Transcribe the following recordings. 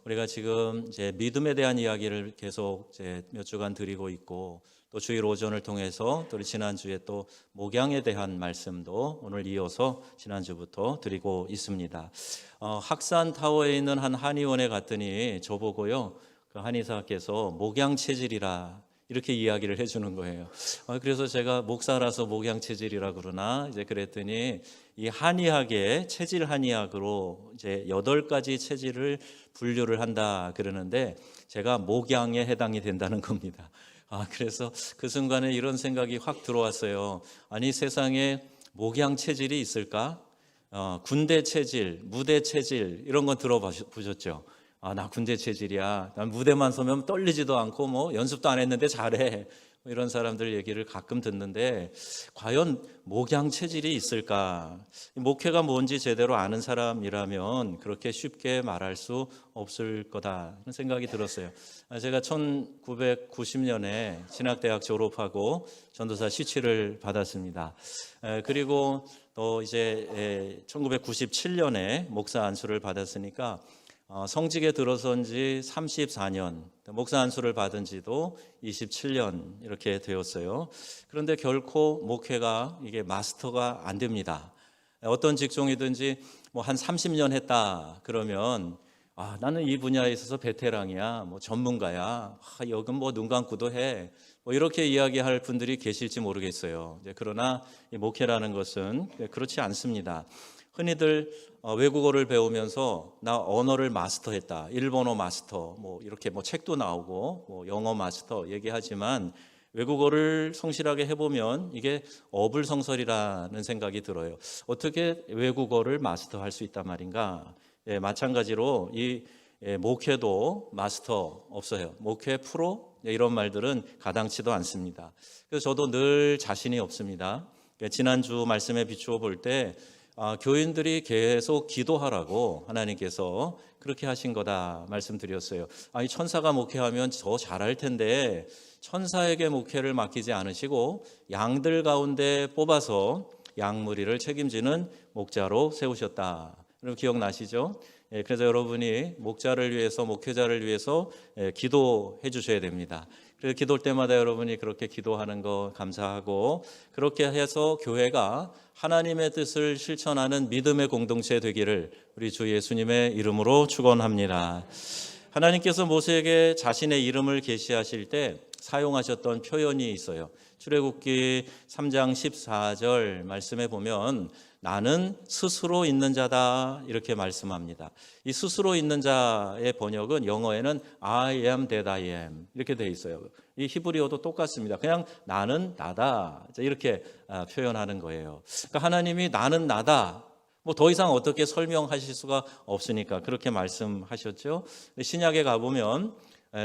우리가 지금 이제 믿음에 대한 이야기를 계속 이제 몇 주간 드리고 있고, 또 주일 오전을 통해서 또 우리 지난주에 또 목양에 대한 말씀도 오늘 이어서 지난주부터 드리고 있습니다. 학산 타워에 있는 한 한의원에 갔더니 저보고요, 그 한의사께서 목양 체질이라 이렇게 이야기를 해주는 거예요. 그래서 제가 목사라서 목양 체질이라 그러나 이제 그랬더니 이 한의학의 체질 한의학으로 이제 8가지 체질을 분류를 한다 그러는데 제가 목양에 해당이 된다는 겁니다. 그래서 그 순간에 이런 생각이 확 들어왔어요. 아니, 세상에 목양 체질이 있을까? 군대 체질, 무대 체질 이런 건 들어보셨죠? 나 군대 체질이야. 난 무대만 서면 떨리지도 않고 뭐 연습도 안 했는데 잘해. 이런 사람들 얘기를 가끔 듣는데 과연 목양 체질이 있을까? 목회가 뭔지 제대로 아는 사람이라면 그렇게 쉽게 말할 수 없을 거다 그런 생각이 들었어요. 제가 1990년에 신학대학 졸업하고 전도사 시취를 받았습니다. 그리고 또 이제 1997년에 목사 안수를 받았으니까 성직에 들어선 지 34년, 목사 안수를 받은 지도 27년 이렇게 되었어요. 그런데 결코 목회가 이게 마스터가 안 됩니다. 어떤 직종이든지 뭐 한 30년 했다 그러면 나는 이 분야에 있어서 베테랑이야, 뭐 전문가야, 여긴 뭐 눈 감고도 해, 뭐 이렇게 이야기할 분들이 계실지 모르겠어요. 그러나 이 목회라는 것은 그렇지 않습니다. 흔히들 외국어를 배우면서 나 언어를 마스터했다, 일본어 마스터, 뭐 이렇게 뭐 책도 나오고 뭐 영어 마스터 얘기하지만 외국어를 성실하게 해보면 이게 어불성설이라는 생각이 들어요. 어떻게 외국어를 마스터할 수 있단 말인가? 마찬가지로 이 목회도 마스터 없어요. 목회 프로 이런 말들은 가당치도 않습니다. 그래서 저도 늘 자신이 없습니다. 지난주 말씀에 비추어 볼 때 교인들이 계속 기도하라고 하나님께서 그렇게 하신 거다 말씀드렸어요. 이 천사가 목회하면 더 잘할 텐데 천사에게 목회를 맡기지 않으시고 양들 가운데 뽑아서 양 무리를 책임지는 목자로 세우셨다. 여러분 기억나시죠? 그래서 여러분이 목자를 위해서, 목회자를 위해서 기도해 주셔야 됩니다. 그래서 기도할 때마다 여러분이 그렇게 기도하는 거 감사하고, 그렇게 해서 교회가 하나님의 뜻을 실천하는 믿음의 공동체 되기를 우리 주 예수님의 이름으로 축원합니다. 하나님께서 모세에게 자신의 이름을 계시하실 때 사용하셨던 표현이 있어요. 출애굽기 3장 14절 말씀에 보면 나는 스스로 있는 자다 이렇게 말씀합니다. 이 스스로 있는 자의 번역은 영어에는 I am that I am 이렇게 되어 있어요. 이 히브리어도 똑같습니다. 그냥 나는 나다 이렇게 표현하는 거예요. 그러니까 하나님이 나는 나다, 뭐 더 이상 어떻게 설명하실 수가 없으니까 그렇게 말씀하셨죠. 신약에 가보면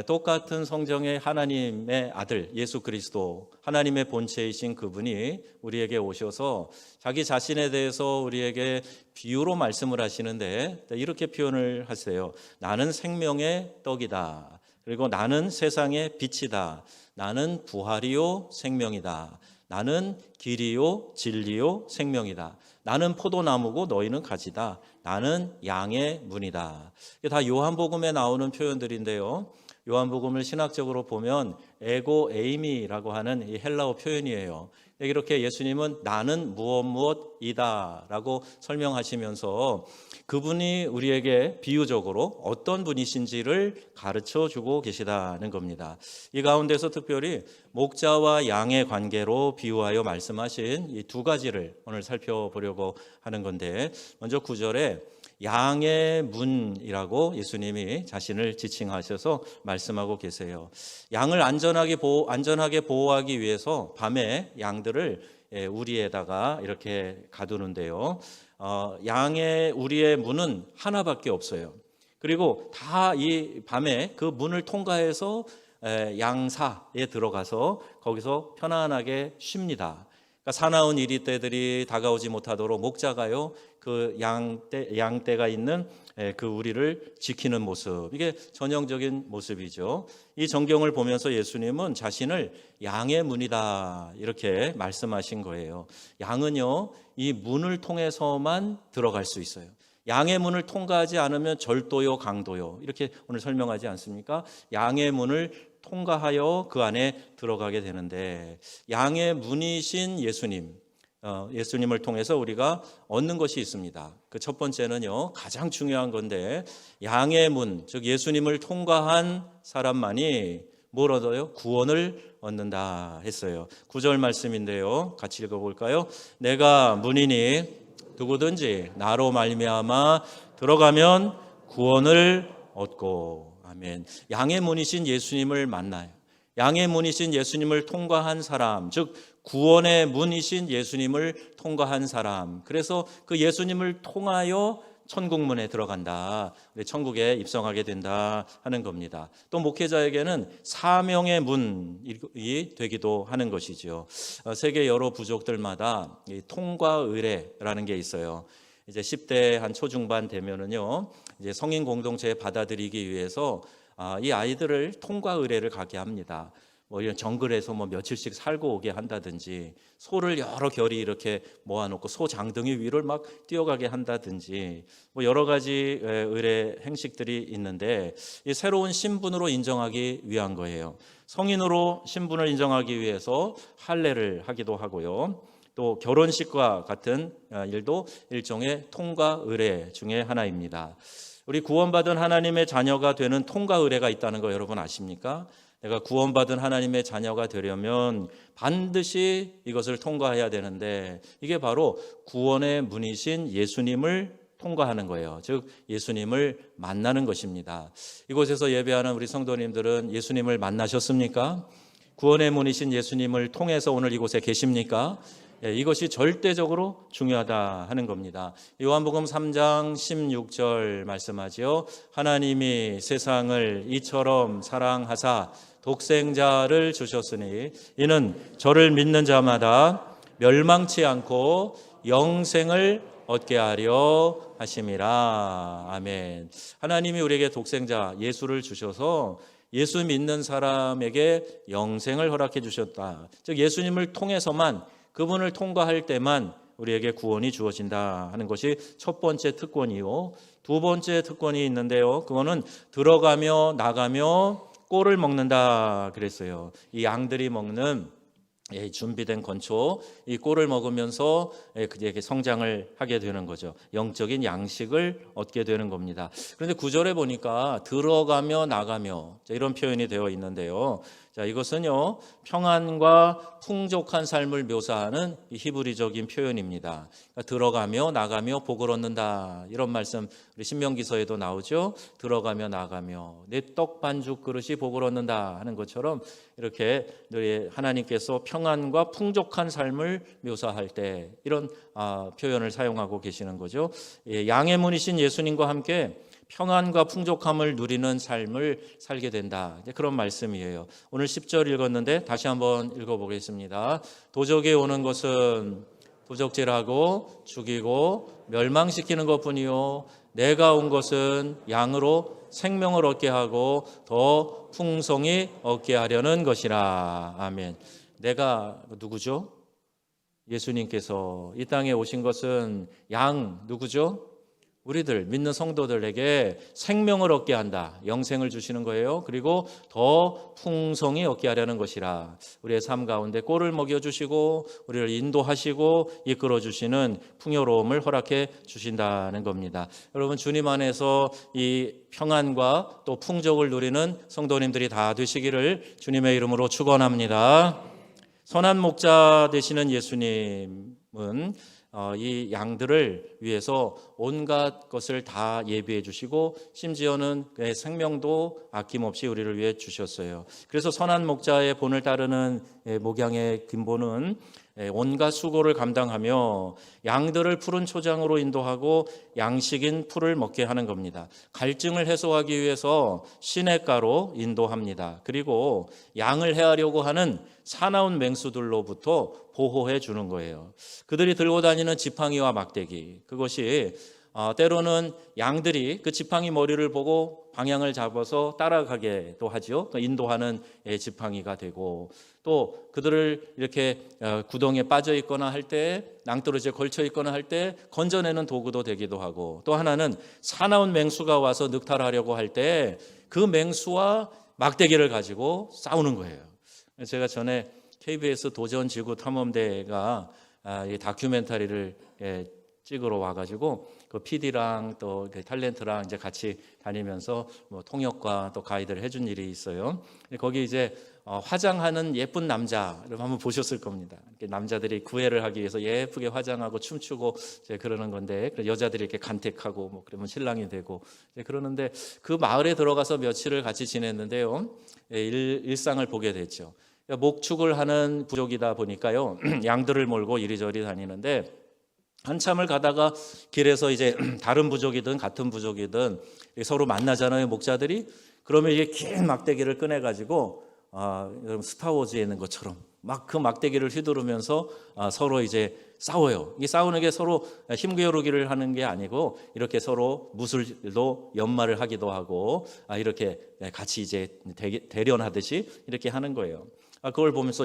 똑같은 성경의 하나님의 아들 예수 그리스도, 하나님의 본체이신 그분이 우리에게 오셔서 자기 자신에 대해서 우리에게 비유로 말씀을 하시는데 이렇게 표현을 하세요. 나는 생명의 떡이다. 그리고 나는 세상의 빛이다. 나는 부활이요 생명이다. 나는 길이요 진리요 생명이다. 나는 포도나무고 너희는 가지다. 나는 양의 문이다. 이게 다 요한복음에 나오는 표현들인데요. 요한복음을 신학적으로 보면 에고 에이미라고 하는 이 헬라어 표현이에요. 이렇게 예수님은 나는 무엇이다 라고 설명하시면서 그분이 우리에게 비유적으로 어떤 분이신지를 가르쳐 주고 계시다는 겁니다. 이 가운데서 특별히 목자와 양의 관계로 비유하여 말씀하신 이 2가지를 오늘 살펴보려고 하는 건데, 먼저 9절에 양의 문이라고 예수님이 자신을 지칭하셔서 말씀하고 계세요. 양을 안전하게 보호하기 위해서 밤에 양들을 우리에다가 이렇게 가두는데요. 양의 우리의 문은 하나밖에 없어요. 그리고 다 이 밤에 그 문을 통과해서 양사에 들어가서 거기서 편안하게 쉽니다. 그러니까 사나운 이리떼들이 다가오지 못하도록 목자가요 그 양떼가 있는 그 우리를 지키는 모습, 이게 전형적인 모습이죠. 이 전경을 보면서 예수님은 자신을 양의 문이다 이렇게 말씀하신 거예요. 양은요 이 문을 통해서만 들어갈 수 있어요. 양의 문을 통과하지 않으면 절도요, 강도요. 이렇게 오늘 설명하지 않습니까? 양의 문을 통과하여 그 안에 들어가게 되는데, 양의 문이신 예수님, 예수님을 통해서 우리가 얻는 것이 있습니다. 그 첫 번째는요, 가장 중요한 건데, 양의 문, 즉 예수님을 통과한 사람만이 뭘 얻어요? 구원을 얻는다 했어요. 9절 말씀인데요, 같이 읽어볼까요? 내가 문이니 누구든지 나로 말미암아 들어가면 구원을 얻고. 아멘. 양의 문이신 예수님을 만나요. 양의 문이신 예수님을 통과한 사람, 즉 구원의 문이신 예수님을 통과한 사람, 그래서 그 예수님을 통하여 천국문에 들어간다, 천국에 입성하게 된다 하는 겁니다. 또 목회자에게는 사명의 문이 되기도 하는 것이죠. 세계 여러 부족들마다 이 통과 의례라는 게 있어요. 이제 10대 한 초중반 되면은요, 이제 성인 공동체에 받아들이기 위해서 이 아이들을 통과 의례를 가게 합니다. 뭐 이런 정글에서 뭐 며칠씩 살고 오게 한다든지, 소를 여러 결이 이렇게 모아놓고 소 장등이 위를 막 뛰어가게 한다든지, 뭐 여러 가지 의례 행식들이 있는데, 이 새로운 신분으로 인정하기 위한 거예요. 성인으로 신분을 인정하기 위해서 할례를 하기도 하고요. 또 결혼식과 같은 일도 일종의 통과 의례 중에 하나입니다. 우리 구원받은 하나님의 자녀가 되는 통과 의례가 있다는 거 여러분 아십니까? 내가 구원받은 하나님의 자녀가 되려면 반드시 이것을 통과해야 되는데, 이게 바로 구원의 문이신 예수님을 통과하는 거예요. 즉 예수님을 만나는 것입니다. 이곳에서 예배하는 우리 성도님들은 예수님을 만나셨습니까? 구원의 문이신 예수님을 통해서 오늘 이곳에 계십니까? 이것이 절대적으로 중요하다 하는 겁니다. 요한복음 3장 16절 말씀하지요. 하나님이 세상을 이처럼 사랑하사 독생자를 주셨으니 이는 저를 믿는 자마다 멸망치 않고 영생을 얻게 하려 하심이라. 아멘. 하나님이 우리에게 독생자 예수를 주셔서 예수 믿는 사람에게 영생을 허락해 주셨다. 즉 예수님을 통해서만, 그분을 통과할 때만 우리에게 구원이 주어진다 하는 것이 첫 번째 특권이요. 두 번째 특권이 있는데요, 그거는 들어가며 나가며 꼴을 먹는다 그랬어요. 이 양들이 먹는 준비된 건초, 이 꼴을 먹으면서 그에게 성장을 하게 되는 거죠. 영적인 양식을 얻게 되는 겁니다. 그런데 9절에 보니까 들어가며 나가며 이런 표현이 되어 있는데요, 자, 이것은요 평안과 풍족한 삶을 묘사하는 히브리적인 표현입니다. 그러니까 들어가며 나가며 복을 얻는다, 이런 말씀 우리 신명기서에도 나오죠. 들어가며 나가며 내 떡 반죽 그릇이 복을 얻는다 하는 것처럼, 이렇게 하나님께서 평안과 풍족한 삶을 묘사할 때 이런 표현을 사용하고 계시는 거죠. 양의 문이신 예수님과 함께 평안과 풍족함을 누리는 삶을 살게 된다, 그런 말씀이에요. 오늘 10절 읽었는데 다시 한번 읽어보겠습니다. 도적이 오는 것은 도적질하고 죽이고 멸망시키는 것뿐이요, 내가 온 것은 양으로 생명을 얻게 하고 더 풍성히 얻게 하려는 것이라. 아멘. 내가 누구죠? 예수님께서 이 땅에 오신 것은 양 누구죠? 우리들 믿는 성도들에게 생명을 얻게 한다, 영생을 주시는 거예요. 그리고 더 풍성히 얻게 하려는 것이라. 우리의 삶 가운데 꼴을 먹여주시고 우리를 인도하시고 이끌어주시는 풍요로움을 허락해 주신다는 겁니다. 여러분, 주님 안에서 이 평안과 또 풍족을 누리는 성도님들이 다 되시기를 주님의 이름으로 축원합니다. 선한 목자 되시는 예수님은 이 양들을 위해서 온갖 것을 다 예비해 주시고, 심지어는 그의 생명도 아낌없이 우리를 위해 주셨어요. 그래서 선한 목자의 본을 따르는 목양의 근본은 온갖 수고를 감당하며 양들을 푸른 초장으로 인도하고 양식인 풀을 먹게 하는 겁니다. 갈증을 해소하기 위해서 시냇가로 인도합니다. 그리고 양을 해하려고 하는 사나운 맹수들로부터 보호해 주는 거예요. 그들이 들고 다니는 지팡이와 막대기, 그것이 때로는 양들이 그 지팡이 머리를 보고 방향을 잡아서 따라가게도 하죠. 인도하는 지팡이가 되고, 또 그들을 이렇게 구덩이에 빠져 있거나 할 때, 낭떠러지에 걸쳐 있거나 할 때 건져내는 도구도 되기도 하고, 또 하나는 사나운 맹수가 와서 늑탈하려고 할 때 그 맹수와 막대기를 가지고 싸우는 거예요. 제가 전에 KBS 도전지구 탐험대가 이 다큐멘터리를 찍으러 와가지고 그 PD랑 또 탤런트랑 이제 같이 다니면서 뭐 통역과 또 가이드를 해준 일이 있어요. 거기 이제 화장하는 예쁜 남자를 한번 보셨을 겁니다. 남자들이 구애를 하기 위해서 예쁘게 화장하고 춤추고 이제 그러는 건데, 여자들이 이렇게 간택하고 뭐 그러면 신랑이 되고 이제 그러는데, 그 마을에 들어가서 며칠을 같이 지냈는데요, 일상을 보게 됐죠. 목축을 하는 부족이다 보니까요, 양들을 몰고 이리저리 다니는데, 한참을 가다가 길에서 이제 다른 부족이든 같은 부족이든 서로 만나잖아요, 목자들이. 그러면 이게 긴 막대기를 꺼내가지고 여러분 스타워즈에 있는 것처럼 막 그 막대기를 휘두르면서 서로 이제 싸워요. 이 싸우는 게 서로 힘겨루기를 하는 게 아니고, 이렇게 서로 무술도 연말을 하기도 하고, 이렇게 같이 이제 대련하듯이 이렇게 하는 거예요. 그걸 보면서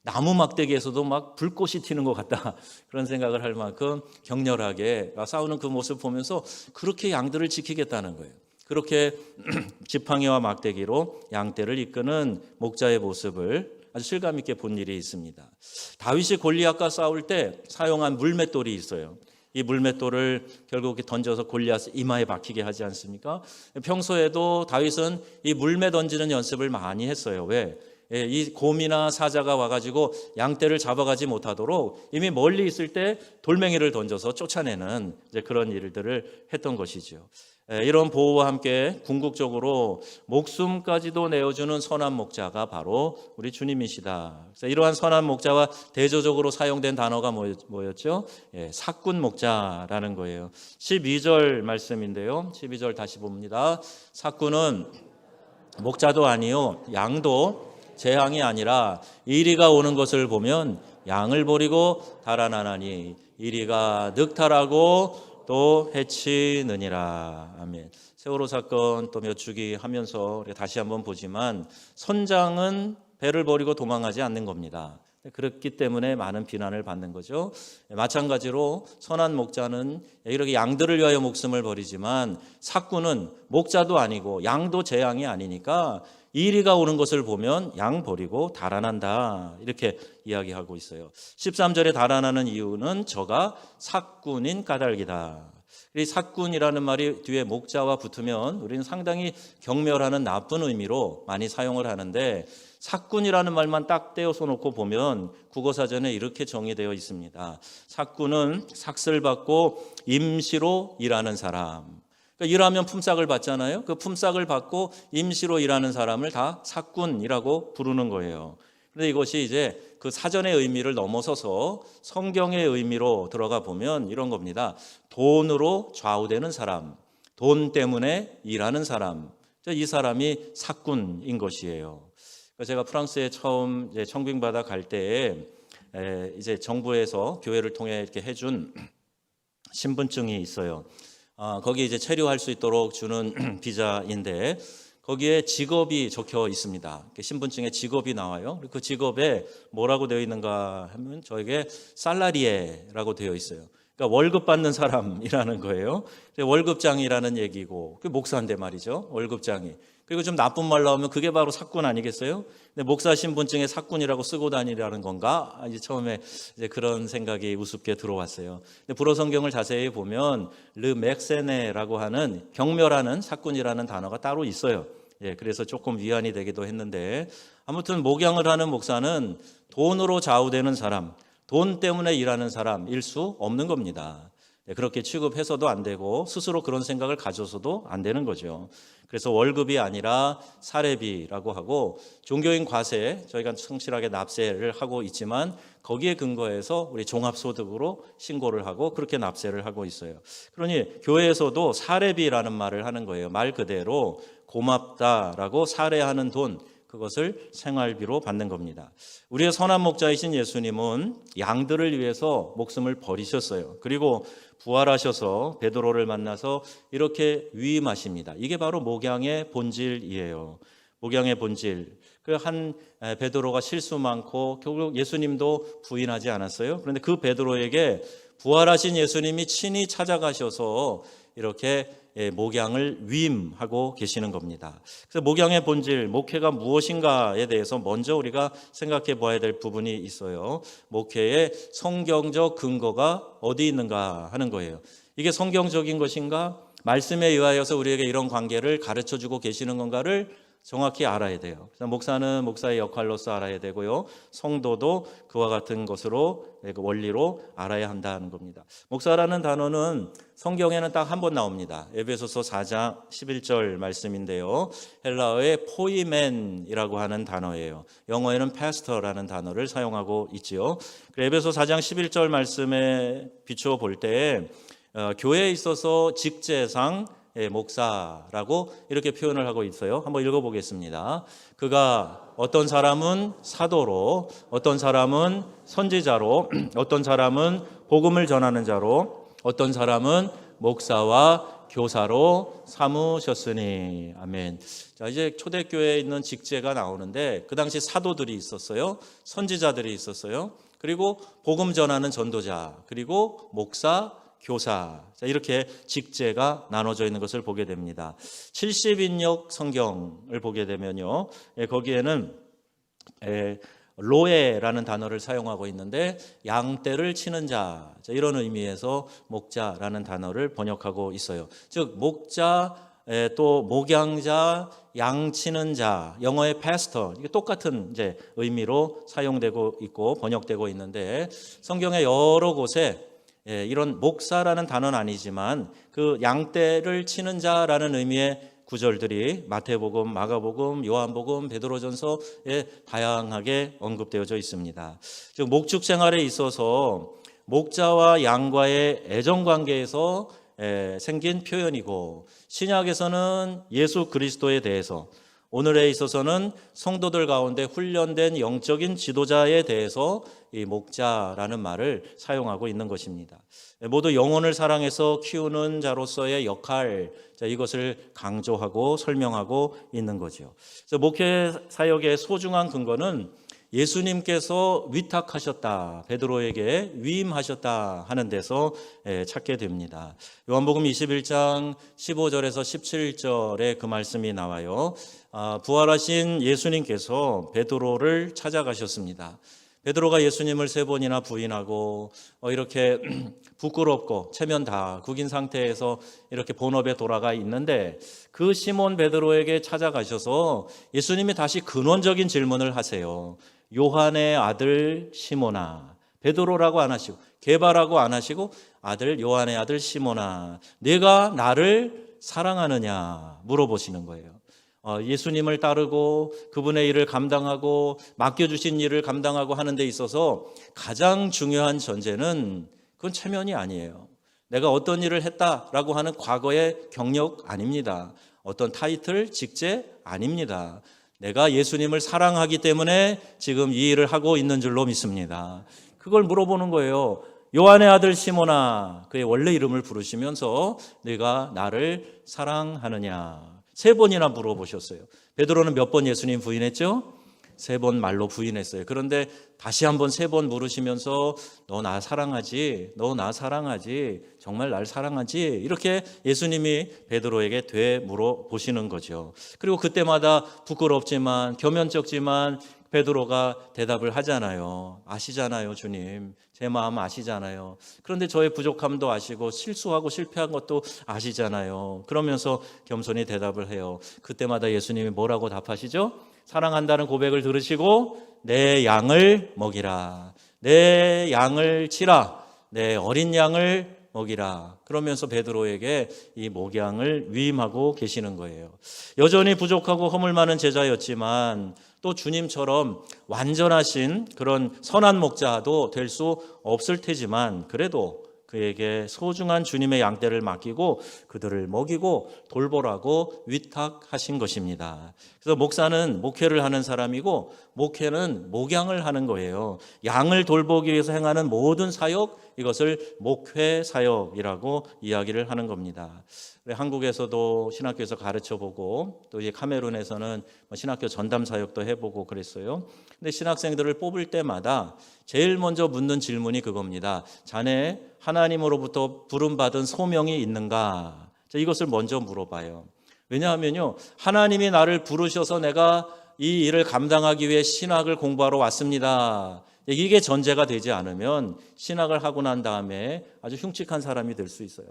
나무 막대기에서도 막 불꽃이 튀는 것 같다, 그런 생각을 할 만큼 격렬하게 싸우는 그 모습을 보면서 그렇게 양들을 지키겠다는 거예요. 그렇게 지팡이와 막대기로 양떼를 이끄는 목자의 모습을 아주 실감 있게 본 일이 있습니다. 다윗이 골리앗과 싸울 때 사용한 물맷돌이 있어요. 이 물맷돌을 결국 던져서 골리앗 이마에 박히게 하지 않습니까? 평소에도 다윗은 이 물매 던지는 연습을 많이 했어요. 왜? 이 곰이나 사자가 와가지고 양떼를 잡아가지 못하도록 이미 멀리 있을 때 돌멩이를 던져서 쫓아내는 이제 그런 일들을 했던 것이죠. 이런 보호와 함께 궁극적으로 목숨까지도 내어주는 선한 목자가 바로 우리 주님이시다. 그래서 이러한 선한 목자와 대조적으로 사용된 단어가 뭐였죠? 사꾼 목자라는 거예요. 12절 말씀인데요, 12절 다시 봅니다. 사꾼은 목자도 아니요 양도 재앙이 아니라 이리가 오는 것을 보면 양을 버리고 달아나나니 이리가 늑탈하고 또 해치느니라. 아멘. 세월호 사건 또 몇 주기 하면서 다시 한번 보지만, 선장은 배를 버리고 도망하지 않는 겁니다. 그렇기 때문에 많은 비난을 받는 거죠. 마찬가지로 선한 목자는 이렇게 양들을 위하여 목숨을 버리지만, 사꾼은 목자도 아니고 양도 재앙이 아니니까 이리가 오는 것을 보면 양 버리고 달아난다, 이렇게 이야기하고 있어요. 13절에 달아나는 이유는 저가 사꾼인 까닭이다. 이 사꾼이라는 말이 뒤에 목자와 붙으면 우리는 상당히 경멸하는 나쁜 의미로 많이 사용을 하는데, 사꾼이라는 말만 딱 떼어서 놓고 보면 국어사전에 이렇게 정의되어 있습니다. 사꾼은 삭슬 받고 임시로 일하는 사람. 그러니까 일하면 품삯을 받잖아요. 그 품삯을 받고 임시로 일하는 사람을 다 사꾼이라고 부르는 거예요. 그런데 이것이 이제 그 사전의 의미를 넘어서서 성경의 의미로 들어가 보면 이런 겁니다. 돈으로 좌우되는 사람, 돈 때문에 일하는 사람, 이 사람이 사꾼인 것이에요. 제가 프랑스에 처음 청빙받아 갈 때에 이제 정부에서 교회를 통해 이렇게 해준 신분증이 있어요. 거기 이제 체류할 수 있도록 주는 비자인데, 거기에 직업이 적혀 있습니다. 신분증에 직업이 나와요. 그 직업에 뭐라고 되어 있는가 하면 저에게 살라리에라고 되어 있어요. 그러니까 월급 받는 사람이라는 거예요. 월급장이라는 얘기고, 그 목사인데 말이죠, 월급장이. 그리고 좀 나쁜 말로 하면 그게 바로 사꾼 아니겠어요? 근데 목사 신분증에 사꾼이라고 쓰고 다니라는 건가? 이제 처음에 이제 그런 생각이 우습게 들어왔어요. 근데 불어 성경을 자세히 보면 르 맥세네라고 하는 경멸하는 사꾼이라는 단어가 따로 있어요. 그래서 조금 위안이 되기도 했는데, 아무튼 목양을 하는 목사는 돈으로 좌우되는 사람, 돈 때문에 일하는 사람일 수 없는 겁니다. 그렇게 취급해서도 안 되고 스스로 그런 생각을 가져서도 안 되는 거죠. 그래서 월급이 아니라 사례비라고 하고, 종교인 과세 저희가 성실하게 납세를 하고 있지만 거기에 근거해서 우리 종합소득으로 신고를 하고 그렇게 납세를 하고 있어요. 그러니 교회에서도 사례비라는 말을 하는 거예요. 말 그대로 고맙다라고 사례하는 돈, 그것을 생활비로 받는 겁니다. 우리의 선한 목자이신 예수님은 양들을 위해서 목숨을 버리셨어요. 그리고 부활하셔서 베드로를 만나서 이렇게 위임하십니다. 이게 바로 목양의 본질이에요. 목양의 본질. 한 베드로가 실수 많고 결국 예수님도 부인하지 않았어요. 그런데 그 베드로에게 부활하신 예수님이 친히 찾아가셔서 이렇게 목양을 위임하고 계시는 겁니다. 그래서 목양의 본질, 목회가 무엇인가에 대해서 먼저 우리가 생각해 봐야 될 부분이 있어요. 목회의 성경적 근거가 어디 있는가 하는 거예요. 이게 성경적인 것인가? 말씀에 의하여서 우리에게 이런 관계를 가르쳐주고 계시는 건가를 정확히 알아야 돼요. 그래서 목사는 목사의 역할로서 알아야 되고요. 성도도 그와 같은 것으로 원리로 알아야 한다는 겁니다. 목사라는 단어는 성경에는 딱 한 번 나옵니다. 에베소서 4장 11절 말씀인데요. 헬라어의 포이멘이라고 하는 단어예요. 영어에는 pastor라는 단어를 사용하고 있지요. 에베소 4장 11절 말씀에 비추어 볼 때 교회에 있어서 직제상 목사라고 이렇게 표현을 하고 있어요. 한번 읽어보겠습니다. 그가 어떤 사람은 사도로, 어떤 사람은 선지자로, 어떤 사람은 복음을 전하는 자로, 어떤 사람은 목사와 교사로 삼으셨으니. 아멘. 자, 이제 초대교회에 있는 직제가 나오는데 그 당시 사도들이 있었어요. 선지자들이 있었어요. 그리고 복음 전하는 전도자, 그리고 목사, 교사, 이렇게 직제가 나눠져 있는 것을 보게 됩니다. 70인역 성경을 보게 되면요, 거기에는 로에라는 단어를 사용하고 있는데 양떼를 치는 자, 이런 의미에서 목자라는 단어를 번역하고 있어요. 즉 목자, 또 목양자, 양 치는 자, 영어의 pastor, 이게 똑같은 이제 의미로 사용되고 있고 번역되고 있는데 성경의 여러 곳에 이런 목사라는 단어는 아니지만 그 양떼를 치는 자라는 의미의 구절들이 마태복음, 마가복음, 요한복음, 베드로전서에 다양하게 언급되어져 있습니다. 즉 목축 생활에 있어서 목자와 양과의 애정 관계에서 생긴 표현이고, 신약에서는 예수 그리스도에 대해서, 오늘에 있어서는 성도들 가운데 훈련된 영적인 지도자에 대해서 이 목자라는 말을 사용하고 있는 것입니다. 모두 영혼을 사랑해서 키우는 자로서의 역할, 이것을 강조하고 설명하고 있는 거죠. 그래서 목회 사역의 소중한 근거는 예수님께서 위탁하셨다, 베드로에게 위임하셨다 하는 데서 찾게 됩니다. 요한복음 21장 15절에서 17절에 그 말씀이 나와요. 부활하신 예수님께서 베드로를 찾아가셨습니다. 베드로가 예수님을 3번이나 부인하고 이렇게 부끄럽고 체면 다 구긴 상태에서 이렇게 본업에 돌아가 있는데, 그 시몬 베드로에게 찾아가셔서 예수님이 다시 근원적인 질문을 하세요. 요한의 아들 시몬아, 베드로라고 안 하시고 게바라고 안 하시고 아들, 요한의 아들 시몬아, 네가 나를 사랑하느냐 물어보시는 거예요. 예수님을 따르고 그분의 일을 감당하고 맡겨주신 일을 감당하고 하는 데 있어서 가장 중요한 전제는 그건 체면이 아니에요. 내가 어떤 일을 했다라고 하는 과거의 경력 아닙니다. 어떤 타이틀, 직제 아닙니다. 내가 예수님을 사랑하기 때문에 지금 이 일을 하고 있는 줄로 믿습니다. 그걸 물어보는 거예요. 요한의 아들 시몬아, 그의 원래 이름을 부르시면서 네가 나를 사랑하느냐 3번이나 물어보셨어요. 베드로는 몇 번 예수님 부인했죠? 3번 말로 부인했어요. 그런데 다시 한번 3번 물으시면서 너 나 사랑하지? 너 나 사랑하지? 정말 날 사랑하지? 이렇게 예수님이 베드로에게 되물어보시는 거죠. 그리고 그때마다 부끄럽지만 겸연쩍지만 베드로가 대답을 하잖아요. 아시잖아요, 주님. 제 마음 아시잖아요. 그런데 저의 부족함도 아시고 실수하고 실패한 것도 아시잖아요. 그러면서 겸손히 대답을 해요. 그때마다 예수님이 뭐라고 답하시죠? 사랑한다는 고백을 들으시고 내 양을 먹이라, 내 양을 치라, 내 어린 양을 먹이라. 그러면서 베드로에게 이 목양을 위임하고 계시는 거예요. 여전히 부족하고 허물 많은 제자였지만 또 주님처럼 완전하신 그런 선한 목자도 될 수 없을 테지만 그래도 그에게 소중한 주님의 양떼를 맡기고 그들을 먹이고 돌보라고 위탁하신 것입니다. 그래서 목사는 목회를 하는 사람이고 목회는 목양을 하는 거예요. 양을 돌보기 위해서 행하는 모든 사역, 이것을 목회 사역이라고 이야기를 하는 겁니다. 한국에서도 신학교에서 가르쳐보고 또 이제 카메룬에서는 신학교 전담 사역도 해보고 그랬어요. 근데 신학생들을 뽑을 때마다 제일 먼저 묻는 질문이 그겁니다. 자네 하나님으로부터 부름받은 소명이 있는가? 이것을 먼저 물어봐요. 왜냐하면요, 하나님이 나를 부르셔서 내가 이 일을 감당하기 위해 신학을 공부하러 왔습니다. 이게 전제가 되지 않으면 신학을 하고 난 다음에 아주 흉측한 사람이 될 수 있어요.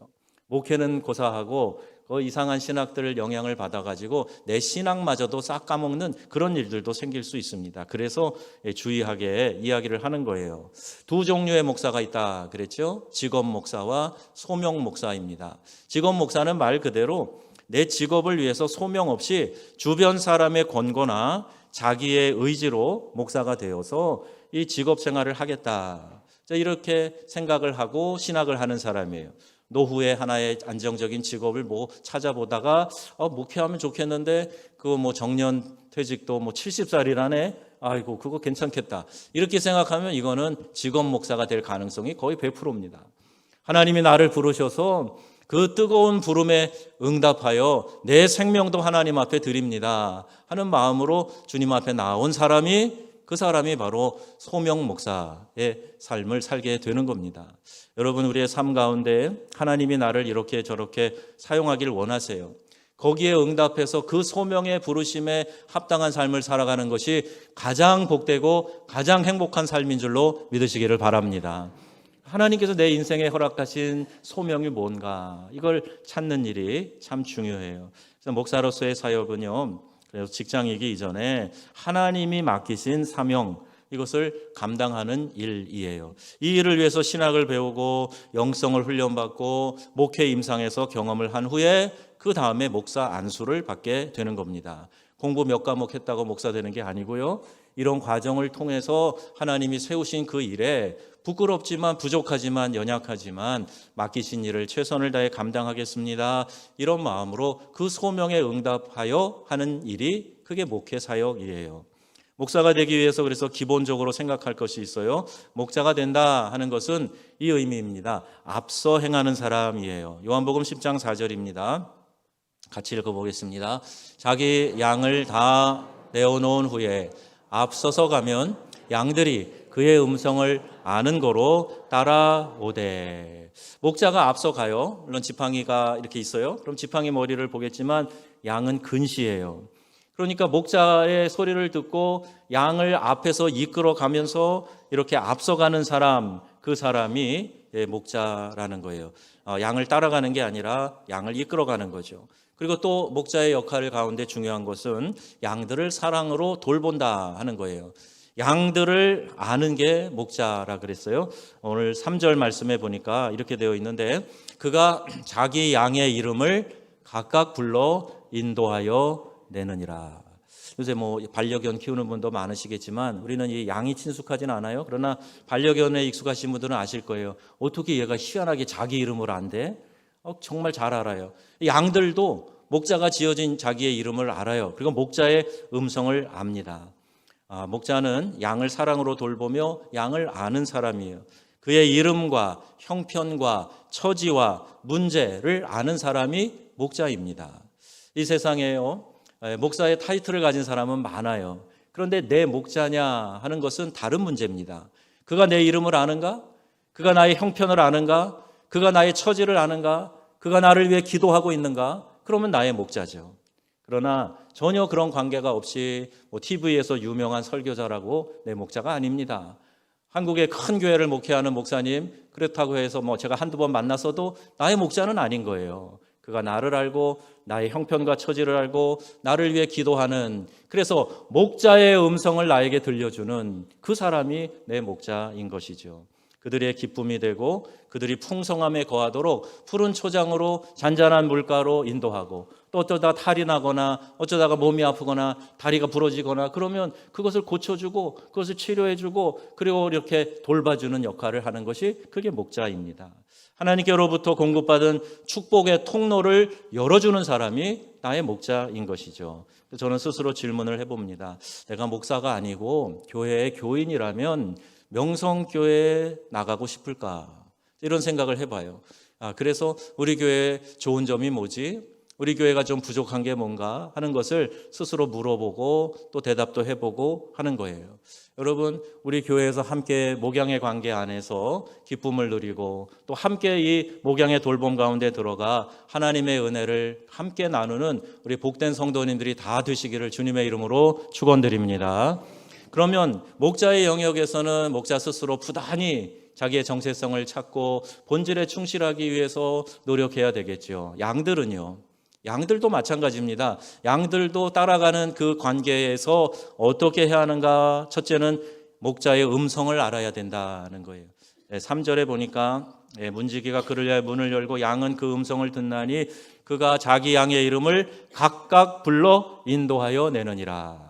목회는 고사하고 그 이상한 신학들을 영향을 받아가지고 내 신학마저도 싹 까먹는 그런 일들도 생길 수 있습니다. 그래서 주의하게 이야기를 하는 거예요. 두 종류의 목사가 있다 그랬죠. 직업 목사와 소명 목사입니다. 직업 목사는 말 그대로 내 직업을 위해서 소명 없이 주변 사람의 권고나 자기의 의지로 목사가 되어서 이 직업 생활을 하겠다, 이렇게 생각을 하고 신학을 하는 사람이에요. 노후에 하나의 안정적인 직업을 찾아보다가 목회하면 좋겠는데 그거 정년 퇴직도 70살이라네. 아이고 그거 괜찮겠다. 이렇게 생각하면 이거는 직업 목사가 될 가능성이 거의 100%입니다. 하나님이 나를 부르셔서 그 뜨거운 부름에 응답하여 내 생명도 하나님 앞에 드립니다 하는 마음으로 주님 앞에 나온 사람이, 그 사람이 바로 소명 목사의 삶을 살게 되는 겁니다. 여러분, 우리의 삶 가운데 하나님이 나를 이렇게 저렇게 사용하길 원하세요. 거기에 응답해서 그 소명의 부르심에 합당한 삶을 살아가는 것이 가장 복되고 가장 행복한 삶인 줄로 믿으시기를 바랍니다. 하나님께서 내 인생에 허락하신 소명이 뭔가, 이걸 찾는 일이 참 중요해요. 그래서 목사로서의 사역은요, 그래서 직장이기 이전에 하나님이 맡기신 사명, 이것을 감당하는 일이에요. 이 일을 위해서 신학을 배우고 영성을 훈련받고 목회 임상에서 경험을 한 후에 그 다음에 목사 안수를 받게 되는 겁니다. 공부 몇 과목 했다고 목사 되는 게 아니고요, 이런 과정을 통해서 하나님이 세우신 그 일에 부끄럽지만 부족하지만 연약하지만 맡기신 일을 최선을 다해 감당하겠습니다, 이런 마음으로 그 소명에 응답하여 하는 일이, 그게 목회 사역이에요. 목사가 되기 위해서 그래서 기본적으로 생각할 것이 있어요. 목자가 된다 하는 것은 이 의미입니다. 앞서 행하는 사람이에요. 요한복음 10장 4절입니다. 같이 읽어보겠습니다. 자기 양을 다 내어놓은 후에 앞서서 가면 양들이 그의 음성을 아는 거로 따라오되. 목자가 앞서 가요. 물론 지팡이가 이렇게 있어요. 그럼 지팡이 머리를 보겠지만 양은 근시해요. 그러니까 목자의 소리를 듣고 양을 앞에서 이끌어 가면서 이렇게 앞서가는 사람, 그 사람이 목자라는 거예요. 양을 따라가는 게 아니라 양을 이끌어가는 거죠. 그리고 또 목자의 역할 가운데 중요한 것은 양들을 사랑으로 돌본다 하는 거예요. 양들을 아는 게 목자라 그랬어요. 오늘 3절 말씀에 보니까 이렇게 되어 있는데, 그가 자기 양의 이름을 각각 불러 인도하여 내느니라. 요새 반려견 키우는 분도 많으시겠지만 우리는 이 양이 친숙하진 않아요. 그러나 반려견에 익숙하신 분들은 아실 거예요. 어떻게 얘가 희한하게 자기 이름을 안대? 정말 잘 알아요. 양들도 목자가 지어진 자기의 이름을 알아요. 그리고 목자의 음성을 압니다. 목자는 양을 사랑으로 돌보며 양을 아는 사람이에요. 그의 이름과 형편과 처지와 문제를 아는 사람이 목자입니다. 이 세상에요, 목사의 타이틀을 가진 사람은 많아요. 그런데 내 목자냐 하는 것은 다른 문제입니다. 그가 내 이름을 아는가? 그가 나의 형편을 아는가? 그가 나의 처지를 아는가? 그가 나를 위해 기도하고 있는가? 그러면 나의 목자죠. 그러나 전혀 그런 관계가 없이 TV에서 유명한 설교자라고 내 목자가 아닙니다. 한국의 큰 교회를 목회하는 목사님, 그렇다고 해서 제가 한두 번 만났어도 나의 목자는 아닌 거예요. 그가 나를 알고 나의 형편과 처지를 알고 나를 위해 기도하는, 그래서 목자의 음성을 나에게 들려주는 그 사람이 내 목자인 것이죠. 그들의 기쁨이 되고 그들이 풍성함에 거하도록 푸른 초장으로 잔잔한 물가로 인도하고, 또 어쩌다 탈이 나거나 어쩌다가 몸이 아프거나 다리가 부러지거나 그러면 그것을 고쳐주고 그것을 치료해주고 그리고 이렇게 돌봐주는 역할을 하는 것이, 그게 목자입니다. 하나님께로부터 공급받은 축복의 통로를 열어주는 사람이 나의 목자인 것이죠. 저는 스스로 질문을 해봅니다. 내가 목사가 아니고 교회의 교인이라면 명성교회에 나가고 싶을까? 이런 생각을 해봐요. 그래서 우리 교회의 좋은 점이 뭐지? 우리 교회가 좀 부족한 게 뭔가 하는 것을 스스로 물어보고 또 대답도 해보고 하는 거예요. 여러분, 우리 교회에서 함께 목양의 관계 안에서 기쁨을 누리고 또 함께 이 목양의 돌봄 가운데 들어가 하나님의 은혜를 함께 나누는 우리 복된 성도님들이 다 되시기를 주님의 이름으로 축원드립니다. 그러면 목자의 영역에서는 목자 스스로 부단히 자기의 정체성을 찾고 본질에 충실하기 위해서 노력해야 되겠죠. 양들도 마찬가지입니다. 양들도 따라가는 그 관계에서 어떻게 해야 하는가? 첫째는 목자의 음성을 알아야 된다는 거예요. 3절에 보니까 문지기가 그를 위하여 문을 열고 양은 그 음성을 듣나니 그가 자기 양의 이름을 각각 불러 인도하여 내느니라.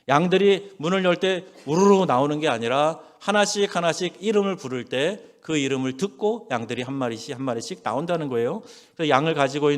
양들이 문을 열 때 우르르 나오는 게 아니라 하나씩 이름을 부를 때 그 이름을 듣고 양들이 한 마리씩 나온다는 거예요. 그래서 양이 가지고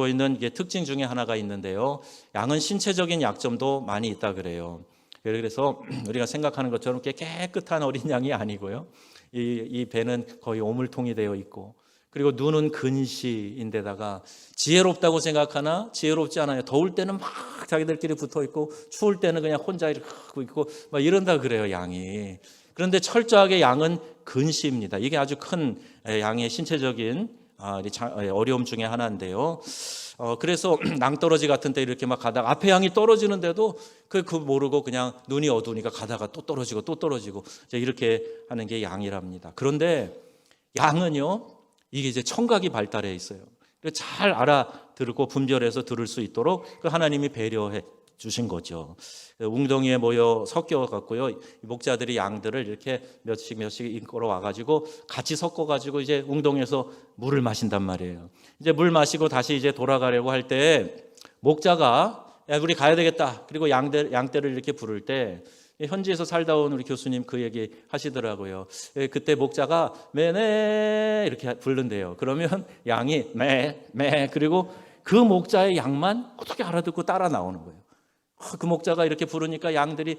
있는 특징 중에 하나가 있는데요. 양은 신체적인 약점도 많이 있다 그래요. 그래서 우리가 생각하는 것처럼 깨끗한 어린 양이 아니고요. 이 배는 거의 오물통이 되어 있고, 그리고 눈은 근시인데다가 지혜롭다고 생각하나 지혜롭지 않아요. 더울 때는 막 자기들끼리 붙어 있고 추울 때는 그냥 혼자 이렇게 하고 있고 막 이런다 그래요, 양이. 그런데 철저하게 양은 근시입니다. 이게 아주 큰 양의 신체적인 어려움 중에 하나인데요. 그래서 낭떠러지 같은 때 이렇게 막 가다가 앞에 양이 떨어지는데도 그 모르고 그냥 눈이 어두우니까 가다가 또 떨어지고 이렇게 하는 게 양이랍니다. 그런데 양은요, 이게 이제 청각이 발달해 있어요. 잘 알아듣고 분별해서 들을 수 있도록 그 하나님이 배려해 주신 거죠. 웅덩이에 모여 섞여 갖고요, 목자들이 양들을 이렇게 몇씩 이끌어 와가지고 같이 섞어가지고 이제 웅덩이에서 물을 마신단 말이에요. 이제 물 마시고 다시 이제 돌아가려고 할 때 목자가 야, 우리 가야 되겠다. 그리고 양떼를 이렇게 부를 때 현지에서 살다 온 우리 교수님 그 얘기 하시더라고요. 그때 목자가 매네 이렇게 부른대요. 그러면 양이 매 그리고 그 목자의 양만 어떻게 알아듣고 따라 나오는 거예요. 그 목자가 이렇게 부르니까 양들이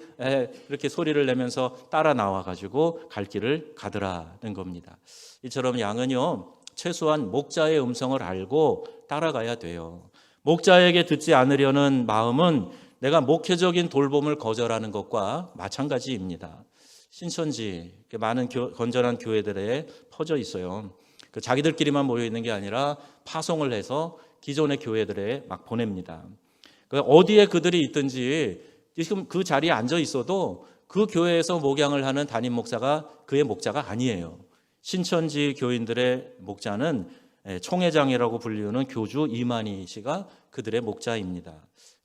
이렇게 소리를 내면서 따라 나와가지고 갈 길을 가더라는 겁니다. 이처럼 양은요, 최소한 목자의 음성을 알고 따라가야 돼요. 목자에게 듣지 않으려는 마음은 내가 목회적인 돌봄을 거절하는 것과 마찬가지입니다. 신천지 많은 건전한 교회들에 퍼져 있어요. 자기들끼리만 모여 있는 게 아니라 파송을 해서 기존의 교회들에 막 보냅니다. 어디에 그들이 있든지 지금 그 자리에 앉아 있어도 그 교회에서 목양을 하는 담임 목사가 그의 목자가 아니에요. 신천지 교인들의 목자는 총회장이라고 불리우는 교주 이만희 씨가 그들의 목자입니다.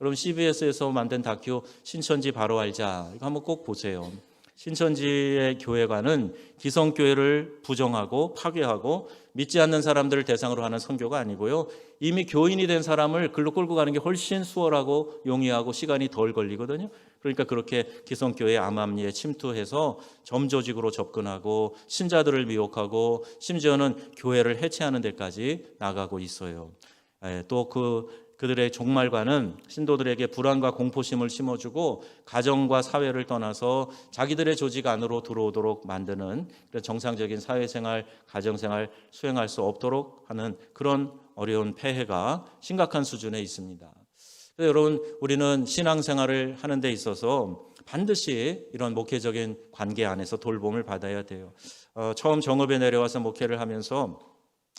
여러분, CBS에서 만든 다큐 신천지 바로 알자, 이거 한번 꼭 보세요. 신천지의 교회관은 기성교회를 부정하고 파괴하고 믿지 않는 사람들을 대상으로 하는 선교가 아니고요, 이미 교인이 된 사람을 글로 끌고 가는 게 훨씬 수월하고 용이하고 시간이 덜 걸리거든요. 그러니까 그렇게 기성교회 암암리에 침투해서 점조직으로 접근하고 신자들을 미혹하고 심지어는 교회를 해체하는 데까지 나가고 있어요. 또 그들의 종말과는 신도들에게 불안과 공포심을 심어주고 가정과 사회를 떠나서 자기들의 조직 안으로 들어오도록 만드는 정상적인 사회생활, 가정생활 수행할 수 없도록 하는 그런 어려운 폐해가 심각한 수준에 있습니다. 그래서 여러분, 우리는 신앙생활을 하는 데 있어서 반드시 이런 목회적인 관계 안에서 돌봄을 받아야 돼요. 처음 정읍에 내려와서 목회를 하면서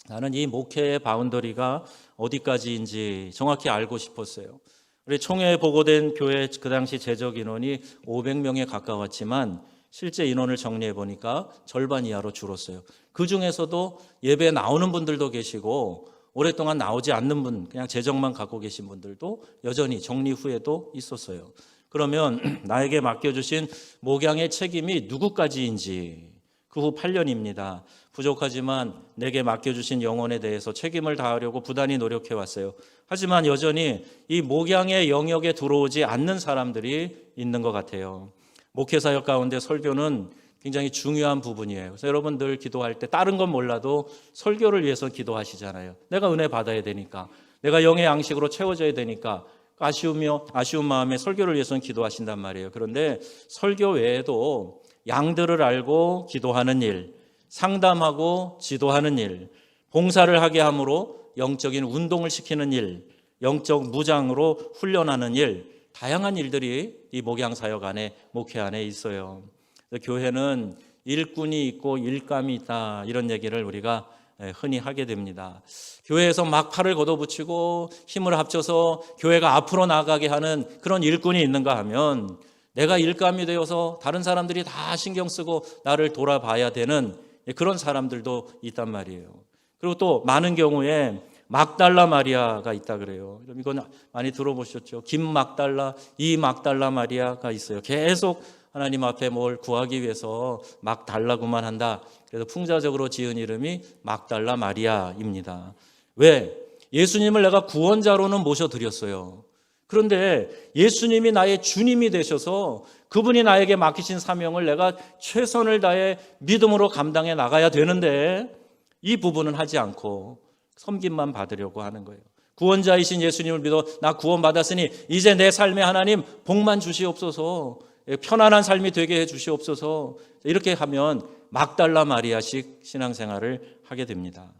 나는 이 목회의 바운더리가 어디까지인지 정확히 알고 싶었어요. 우리 총회에 보고된 교회 그 당시 재적 인원이 500명에 가까웠지만 실제 인원을 정리해 보니까 절반 이하로 줄었어요. 그 중에서도 예배에 나오는 분들도 계시고 오랫동안 나오지 않는 분, 그냥 재적만 갖고 계신 분들도 여전히 정리 후에도 있었어요. 그러면 나에게 맡겨주신 목양의 책임이 누구까지인지, 그 후 8년입니다. 부족하지만 내게 맡겨주신 영혼에 대해서 책임을 다하려고 부단히 노력해왔어요. 하지만 여전히 이 목양의 영역에 들어오지 않는 사람들이 있는 것 같아요. 목회사역 가운데 설교는 굉장히 중요한 부분이에요. 그래서 여러분들 기도할 때 다른 건 몰라도 설교를 위해서 기도하시잖아요. 내가 은혜 받아야 되니까, 내가 영의 양식으로 채워져야 되니까 아쉬운 마음에 설교를 위해서는 기도하신단 말이에요. 그런데 설교 외에도 양들을 알고 기도하는 일, 상담하고 지도하는 일, 봉사를 하게 함으로 영적인 운동을 시키는 일, 영적 무장으로 훈련하는 일, 다양한 일들이 이 목양사역 안에, 목회 안에 있어요. 교회는 일꾼이 있고 일감이 있다, 이런 얘기를 우리가 흔히 하게 됩니다. 교회에서 막 팔을 걷어붙이고 힘을 합쳐서 교회가 앞으로 나가게 하는 그런 일꾼이 있는가 하면, 내가 일감이 되어서 다른 사람들이 다 신경 쓰고 나를 돌아봐야 되는 그런 사람들도 있단 말이에요. 그리고 또 많은 경우에 막달라 마리아가 있다 그래요. 이건 많이 들어보셨죠? 김막달라, 이 막달라 마리아가 있어요. 계속 하나님 앞에 뭘 구하기 위해서 막 달라고만 한다. 그래서 풍자적으로 지은 이름이 막달라 마리아입니다. 왜? 예수님을 내가 구원자로는 모셔드렸어요. 그런데 예수님이 나의 주님이 되셔서 그분이 나에게 맡기신 사명을 내가 최선을 다해 믿음으로 감당해 나가야 되는데, 이 부분은 하지 않고 섬김만 받으려고 하는 거예요. 구원자이신 예수님을 믿어 나 구원받았으니 이제 내 삶에 하나님 복만 주시옵소서, 편안한 삶이 되게 해 주시옵소서, 이렇게 하면 막달라 마리아식 신앙생활을 하게 됩니다.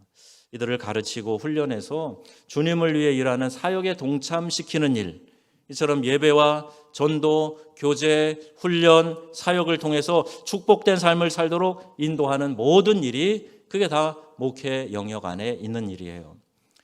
이들을 가르치고 훈련해서 주님을 위해 일하는 사역에 동참시키는 일, 이처럼 예배와 전도, 교제, 훈련, 사역을 통해서 축복된 삶을 살도록 인도하는 모든 일이, 그게 다 목회 영역 안에 있는 일이에요.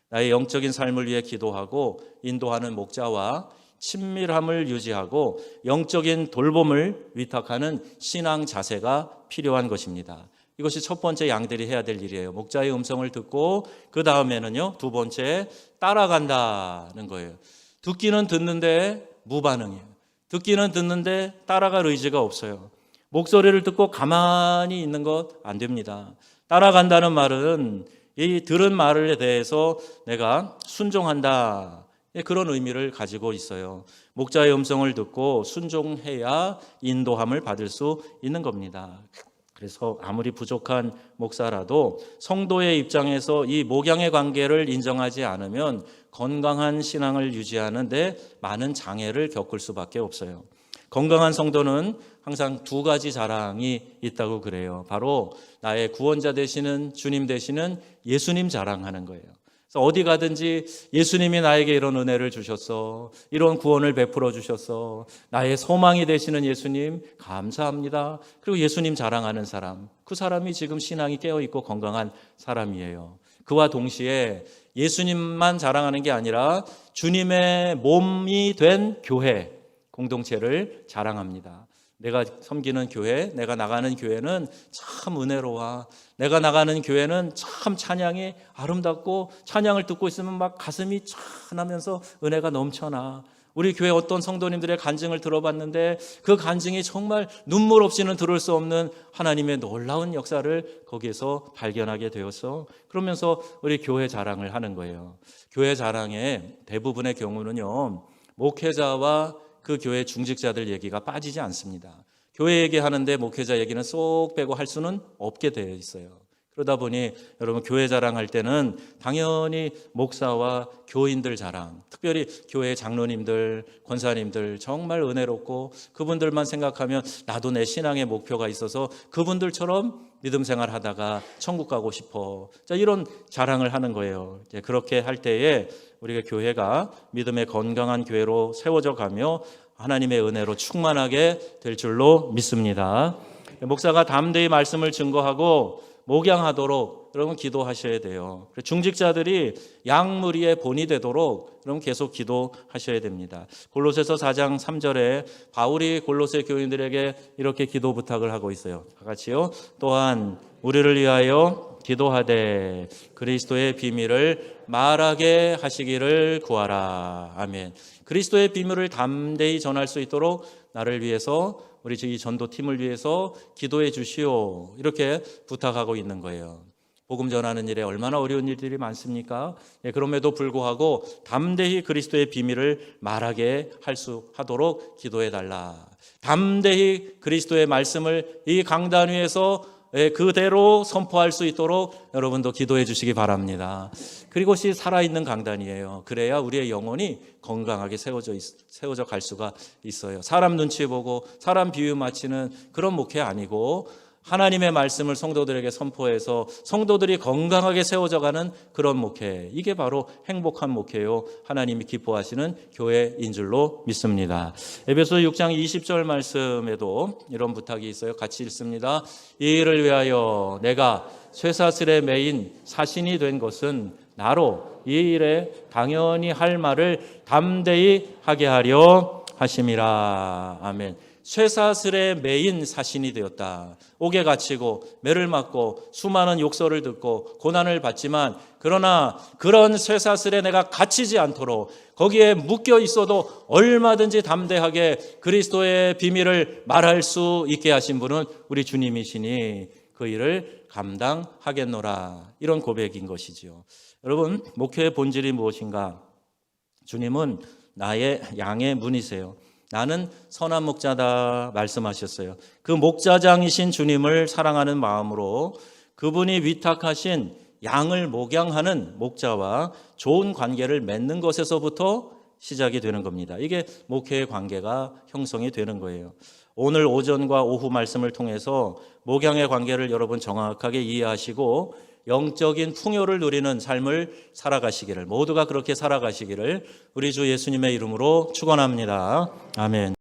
나의 영적인 삶을 위해 기도하고 인도하는 목자와 친밀함을 유지하고 영적인 돌봄을 위탁하는 신앙 자세가 필요한 것입니다. 이것이 첫 번째 양들이 해야 될 일이에요. 목자의 음성을 듣고 그 다음에는요, 두 번째 따라간다는 거예요. 듣기는 듣는데 무반응이에요. 듣기는 듣는데 따라갈 의지가 없어요. 목소리를 듣고 가만히 있는 것 안 됩니다. 따라간다는 말은 이 들은 말에 대해서 내가 순종한다, 그런 의미를 가지고 있어요. 목자의 음성을 듣고 순종해야 인도함을 받을 수 있는 겁니다. 그래서 아무리 부족한 목사라도 성도의 입장에서 이 목양의 관계를 인정하지 않으면 건강한 신앙을 유지하는 데 많은 장애를 겪을 수밖에 없어요. 건강한 성도는 항상 두 가지 자랑이 있다고 그래요. 바로 나의 구원자 되시는 주님 되시는 예수님 자랑하는 거예요. 그래서 어디 가든지 예수님이 나에게 이런 은혜를 주셨어, 이런 구원을 베풀어 주셨어, 나의 소망이 되시는 예수님 감사합니다. 그리고 예수님 자랑하는 사람, 그 사람이 지금 신앙이 깨어있고 건강한 사람이에요. 그와 동시에 예수님만 자랑하는 게 아니라 주님의 몸이 된 교회, 공동체를 자랑합니다. 내가 섬기는 교회, 내가 나가는 교회는 참 은혜로워. 내가 나가는 교회는 참 찬양이 아름답고 찬양을 듣고 있으면 막 가슴이 찬하면서 은혜가 넘쳐나. 우리 교회 어떤 성도님들의 간증을 들어봤는데 그 간증이 정말 눈물 없이는 들을 수 없는 하나님의 놀라운 역사를 거기에서 발견하게 되어서, 그러면서 우리 교회 자랑을 하는 거예요. 교회 자랑의 대부분의 경우는요, 목회자와 그 교회 중직자들 얘기가 빠지지 않습니다. 교회 얘기하는데 목회자 얘기는 쏙 빼고 할 수는 없게 되어 있어요. 그러다 보니 여러분, 교회 자랑할 때는 당연히 목사와 교인들 자랑, 특별히 교회 장로님들, 권사님들 정말 은혜롭고 그분들만 생각하면 나도 내 신앙의 목표가 있어서 그분들처럼 믿음 생활 하다가 천국 가고 싶어. 자, 이런 자랑을 하는 거예요. 그렇게 할 때에 우리가 교회가 믿음의 건강한 교회로 세워져 가며 하나님의 은혜로 충만하게 될 줄로 믿습니다. 목사가 담대히 말씀을 증거하고 목양하도록 여러분 기도하셔야 돼요. 중직자들이 양무리의 본이 되도록 여러분 계속 기도하셔야 됩니다. 골로새서 4장 3절에 바울이 골로새 교인들에게 이렇게 기도 부탁을 하고 있어요. 다 같이요. 또한 우리를 위하여 기도하되 그리스도의 비밀을 말하게 하시기를 구하라. 아멘. 그리스도의 비밀을 담대히 전할 수 있도록 나를 위해서, 우리 이 전도팀을 위해서 기도해 주시오, 이렇게 부탁하고 있는 거예요. 복음 전하는 일에 얼마나 어려운 일들이 많습니까? 예, 그럼에도 불구하고 담대히 그리스도의 비밀을 말하게 하도록 기도해 달라. 담대히 그리스도의 말씀을 이 강단 위에서 그대로 선포할 수 있도록 여러분도 기도해 주시기 바랍니다. 그리고이 살아있는 강단이에요. 그래야 우리의 영혼이 건강하게 세워져 갈 수가 있어요. 사람 눈치 보고 사람 비유 맞히는 그런 목회 아니고 하나님의 말씀을 성도들에게 선포해서 성도들이 건강하게 세워져가는 그런 목회, 이게 바로 행복한 목회요, 하나님이 기뻐하시는 교회인 줄로 믿습니다. 에베소 6장 20절 말씀에도 이런 부탁이 있어요. 같이 읽습니다. 이 일을 위하여 내가 쇠사슬에 매인 사신이 된 것은 나로 이 일에 당연히 할 말을 담대히 하게 하려 하심이라. 아멘. 쇠사슬에 매인 사신이 되었다. 옥에 갇히고 매를 맞고 수많은 욕설을 듣고 고난을 받지만, 그러나 그런 쇠사슬에 내가 갇히지 않도록 거기에 묶여 있어도 얼마든지 담대하게 그리스도의 비밀을 말할 수 있게 하신 분은 우리 주님이시니 그 일을 감당하겠노라. 이런 고백인 것이지요. 여러분, 목회의 본질이 무엇인가? 주님은 나의 양의 문이세요. 나는 선한 목자다 말씀하셨어요. 그 목자장이신 주님을 사랑하는 마음으로 그분이 위탁하신 양을 목양하는 목자와 좋은 관계를 맺는 것에서부터 시작이 되는 겁니다. 이게 목회의 관계가 형성이 되는 거예요. 오늘 오전과 오후 말씀을 통해서 목양의 관계를 여러분 정확하게 이해하시고 영적인 풍요를 누리는 삶을 살아가시기를, 모두가 그렇게 살아가시기를 우리 주 예수님의 이름으로 축원합니다. 아멘.